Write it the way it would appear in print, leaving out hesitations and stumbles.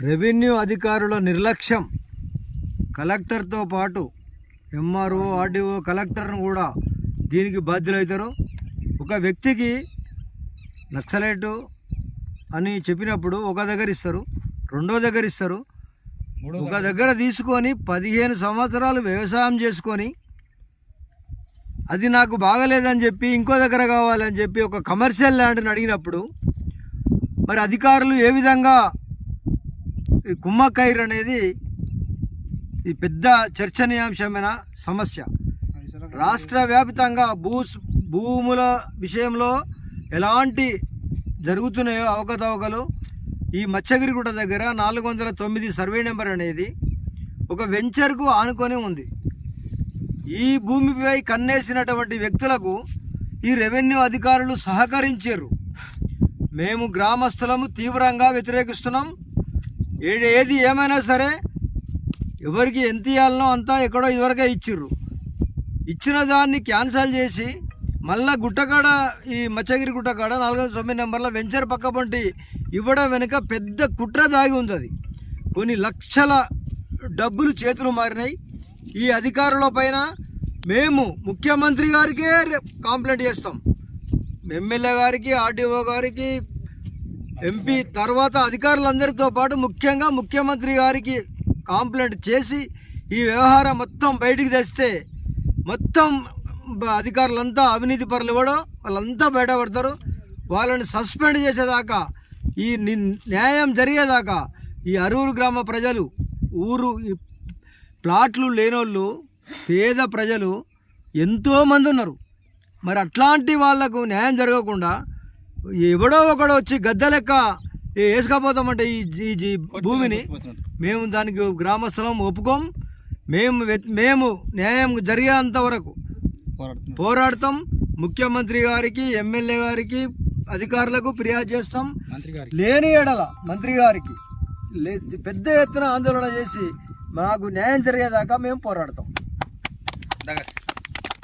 Revenue అధికారుల నిర్లక్ష్యం, కలెక్టర్తో పాటు ఎంఆర్ఓ, ఆర్డీఓ, కలెక్టర్ను కూడా దీనికి బాధ్యులవుతారు. ఒక వ్యక్తికి నక్సలైటు అని చెప్పినప్పుడు ఒక దగ్గర ఇస్తారు, రెండో దగ్గర ఇస్తారు. ఒక దగ్గర తీసుకొని 15 సంవత్సరాలు వ్యవసాయం చేసుకొని అది నాకు బాగలేదని చెప్పి ఇంకో దగ్గర కావాలని చెప్పి ఒక కమర్షియల్ ల్యాండ్ని అడిగినప్పుడు మరి అధికారులు ఏ విధంగా కుమ్మక్కైర్ అనేది ఈ పెద్ద చర్చనీయాంశమైన సమస్య. రాష్ట్ర వ్యాప్తంగా భూముల విషయంలో ఎలాంటి జరుగుతున్నాయో అవకతవకలు ఈ మత్స్యగిరిగుట్ట దగ్గర 409 సర్వే నెంబర్ అనేది ఒక వెంచర్కు ఆనుకొని ఉంది. ఈ భూమిపై కన్నేసినటువంటి వ్యక్తులకు ఈ రెవెన్యూ అధికారులు సహకరించారు. మేము గ్రామస్తులము తీవ్రంగా వ్యతిరేకిస్తున్నాం. ఏది ఏమైనా సరే ఎవరికి ఎంత ఇవ్వాలనో అంతా ఎక్కడో ఇదివరకే ఇచ్చిర్రు. ఇచ్చిన దాన్ని క్యాన్సల్ చేసి మళ్ళా గుట్టకాడ ఈ మత్స్యగిరి గుట్టకాడ 409 నెంబర్ల వెంచర్ పక్కపంటి ఇవ్వడం వెనుక పెద్ద కుట్ర దాగి ఉంది. అది కొన్ని లక్షల డబ్బులు చేతులు మారినాయి. ఈ అధికారుల పైన మేము ముఖ్యమంత్రి గారికే కంప్లైంట్ చేస్తాం. ఎమ్మెల్యే గారికి, ఆర్డీఓ గారికి, ఎంపీ తర్వాత అధికారులందరితో పాటు ముఖ్యంగా ముఖ్యమంత్రి గారికి కంప్లైంట్ చేసి ఈ వ్యవహారం మొత్తం బయటికి తెస్తే మొత్తం అధికారులంతా అవినీతి పరులు కూడా వాళ్ళంతా బయటపడతారు. వాళ్ళని సస్పెండ్ చేసేదాకా, ఈ న్యాయం జరిగేదాకా ఈ అరూరు గ్రామ ప్రజలు, ఊరు ప్లాట్లు లేనోళ్ళు, పేద ప్రజలు ఎంతోమంది ఉన్నారు. మరి అట్లాంటి వాళ్లకు న్యాయం జరగకుండా ఎవడో ఒకడో వచ్చి గద్దె లెక్క వేసుకపోతామంటే ఈ భూమిని మేము దానికి గ్రామస్థలం ఒప్పుకోం. మేము న్యాయం జరిగేంత వరకు పోరాడతాం. ముఖ్యమంత్రి గారికి, ఎమ్మెల్యే గారికి, అధికారులకు ఫిర్యాదు చేస్తాం. లేని ఎడల మంత్రి గారికి పెద్ద ఎత్తున ఆందోళన చేసి మాకు న్యాయం జరిగేదాకా మేము పోరాడతాం.